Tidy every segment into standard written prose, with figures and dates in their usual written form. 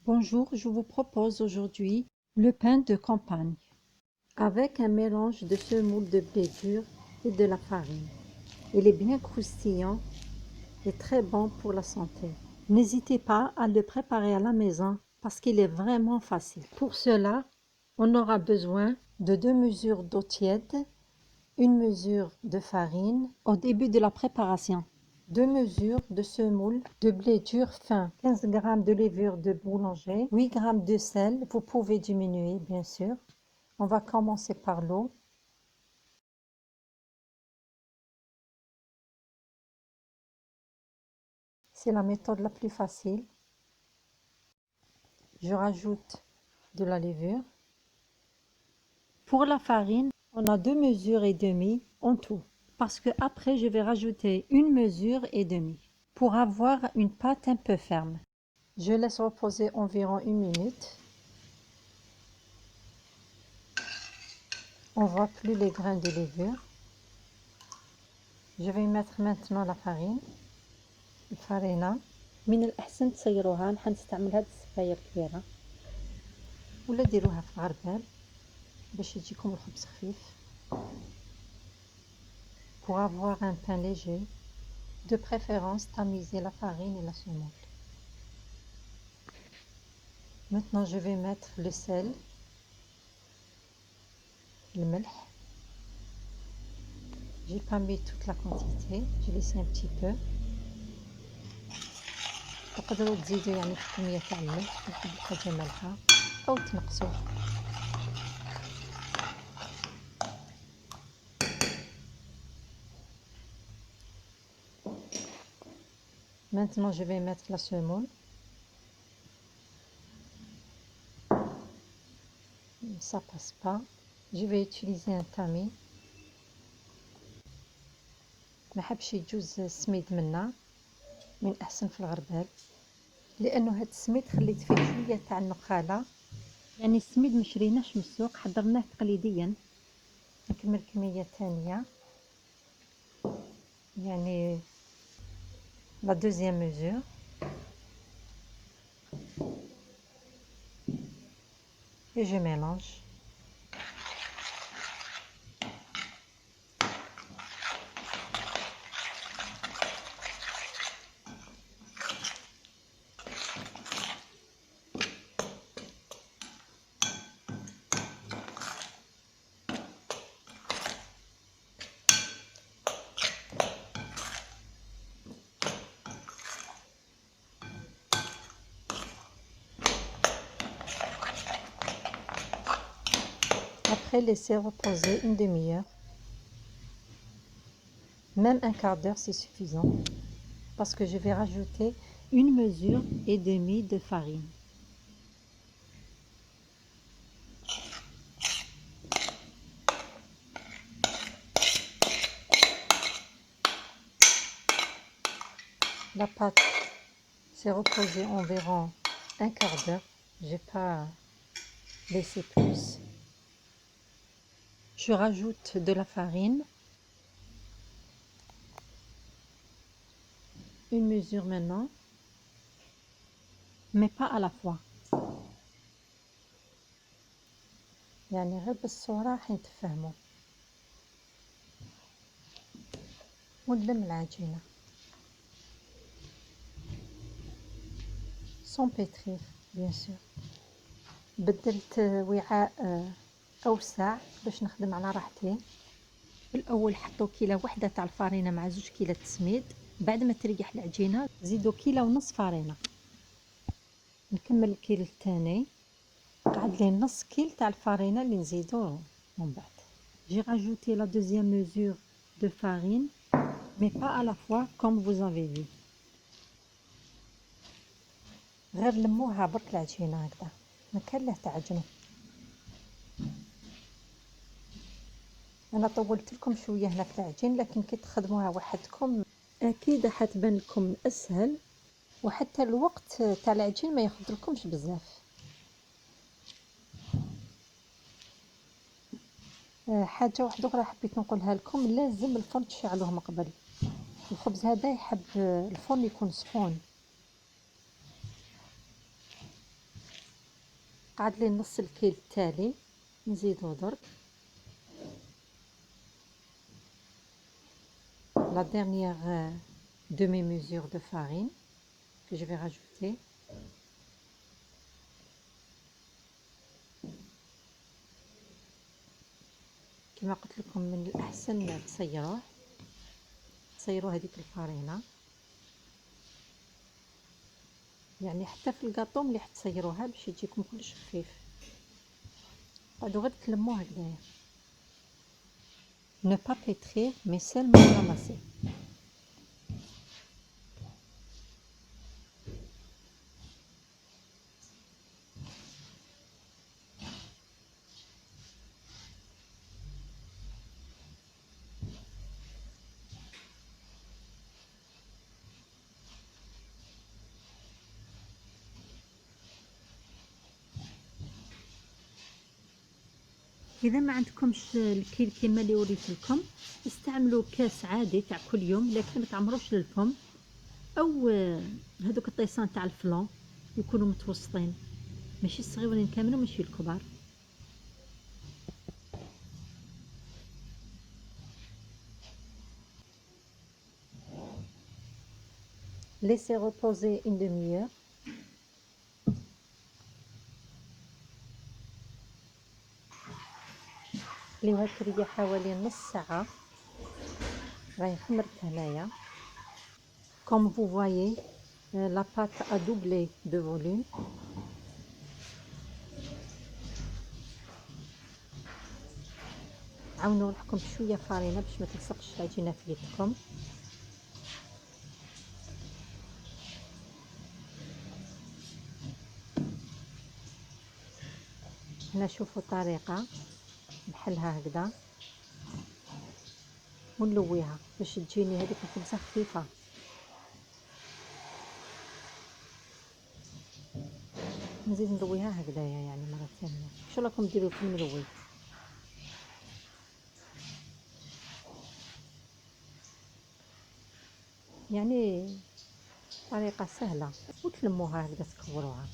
Bonjour, je vous propose aujourd'hui le pain de campagne avec un mélange de semoule de blé dur et de la farine. Il est bien croustillant et très bon pour la santé. N'hésitez pas à le préparer à la maison parce qu'il est vraiment facile. Pour cela, on aura besoin de 2 mesures d'eau tiède, 1 mesure de farine au début de la préparation. 2 mesures de semoule de blé dur fin, 15 g de levure de boulanger, 8 g de sel, vous pouvez diminuer bien sûr. On va commencer par l'eau. C'est la méthode la plus facile. Je rajoute de la levure. Pour la farine, on a 2 mesures et demie en tout, parce que après je vais rajouter 1 mesure et demie pour avoir une pâte un peu ferme. Je laisse reposer environ 1 minute. On ne voit plus les grains de levure. Je vais mettre maintenant la farine. الفرينة من الأحسن تسيروها، نحن نستعمل هاد السفاير الكبيرة ولا ديروها في الغربال باش يجيكم الخبز خفيف. Pour avoir un pain léger, de préférence tamiser la farine et la semoule. Maintenant je vais mettre le sel, le ملح. J'ai pas mis toute la quantité, j'ai laissé un petit peu. تقدروا تزيدوا يعني في الكمية تاع الملح تحب الحاجة مالحة أو تنقصوا. Maintenant je vais mettre la semoule. Ça passe pas. Je vais utiliser un tamis. ما حبش يجوز السميد منا، من أحسن في الغربال لأنه هاد السميد خليت فيه شوية تاع النخالة، يعني السميد مشريناش من السوق، حضرناه تقليديا. نكمل كمية تانية، يعني la deuxième mesure. Et je mélange. Après, laissez reposer une demi-heure. Même un quart d'heure, c'est suffisant. Parce que je vais rajouter 1 mesure et demie de farine. La pâte s'est reposée environ un quart d'heure. J'ai pas laissé plus. Je rajoute de la farine. 1 mesure maintenant, mais pas à la fois. يعني غير بالصورة راح نتفاهموا. ونلم العجينة sans pétrir bien sûr. بدلت وعاء أوسع باش نخدم على راحتي. الأول حطوا كيلة وحدة تاع الفرينة مع 2 كيلات السميد، بعد ما تريح العجينة زيدوا 1.5 كيلو فرينة. نكمل الكيل الثاني، قعد لي نص كيل تاع الفرينة اللي نزيدوه من بعد. J'ai rajouté la deuxième mesure de farine, mais pas à la fois comme vous avez vu. غير لموها برك العجينة هكذا، ما كان له تعجنوا. أنا طولت لكم شوية هنا في العجين، لكن كي تخدموها وحدكم أكيد حتبان لكم أسهل، وحتى الوقت تاع العجين ما ياخذلكمش بزاف. حاجة واحدة أخرى حبيت نقولها لكم، لازم الفرن تشعلوه من قبل. الخبز هذا يحب الفرن يكون سخون. قعد لي نص الكيل التالي نزيدو درك la dernière demi-mesure de farine que je vais rajouter. كما قلت لكم من الأحسن تصيروا هذيك الفارينة، يعني حتى في الكاطو مليح تصيروها باش يجيكم كلش خفيف. قعدوا غير تلموه هكذايا. Ne pas pétrir mais seulement ramasser. اذا ما عندكمش الكيل كيما اللي وريت لكم استعملوا كاس عادي تاع كل يوم، لكن ما تعمروش للفم، او هذوك الطيسان تاع الفلان يكونوا متوسطين، ماشي الصغيورين كامل وماشي الكبار. Laissez reposer une demi-heure. خليوها تريح حوالي نص ساعة. راهي خمرت هنايا. Comme vous voyez, la pâte a doublé de volume. عاونوا روحكم بشوية فارينة باش ما تلصقش العجينة في يدكم. هنا شوفوا طريقة نحلها هكذا ونلويها باش تجيني هذيك الخبزة خفيفة. نزيد نلويها هكذايا يعني مرة ثانية. ان شاء الله راكم ديروا لكم ملوي. يعني طريقة سهلة وتلموها هكذا تكبروها.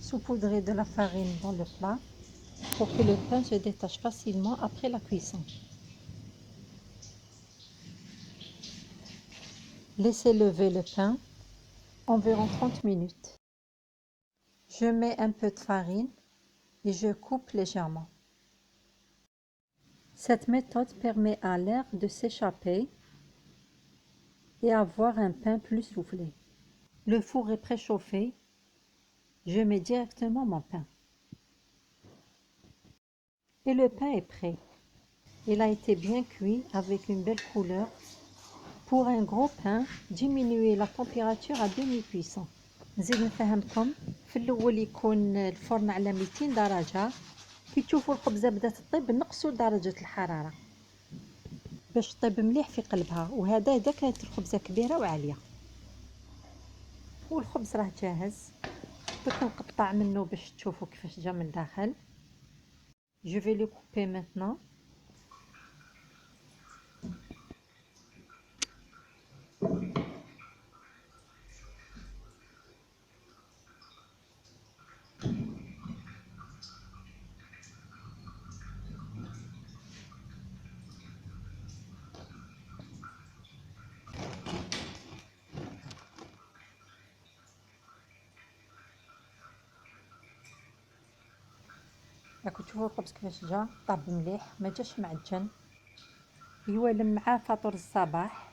Saupoudrez de la farine dans le plat pour que le pain se détache facilement après la cuisson. Laissez lever le pain environ 30 minutes. Je mets un peu de farine et je coupe légèrement. Cette méthode permet à l'air de s'échapper et avoir un pain plus soufflé. Le four est préchauffé. Je mets directement mon pain. Et le pain est prêt. Il a été bien cuit avec une belle couleur. Pour un gros pain, diminuez la température à demi-cuisson. نزيد نفهمكم، في الاول يكون الفرن على 200 درجة. كي تشوفوا الخبزة بدات تطيب نقصوا درجة الحرارة باش تطيب مليح في قلبها، وهذا اذا كانت الخبزة كبيرة وعالية. والخبز راه جاهز، دوك نقطع منه باش تشوفوا كيفاش جا من داخل. Je vais le couper maintenant. راكم تشوفوا الخبز كيفاش جا طاب مليح، ما جاش معجن، يوالم مع فطور الصباح.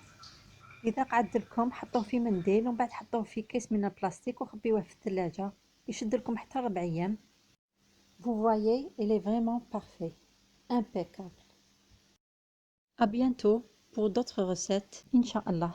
اذا قعد لكم حطوه في منديل ومن بعد حطوه في كيس من البلاستيك وخبيوه في الثلاجة يشد لكم حتى 4 ايام. Vous voyez, il est vraiment parfait, impeccable. À bientôt pour d'autres recettes, Inch'Allah.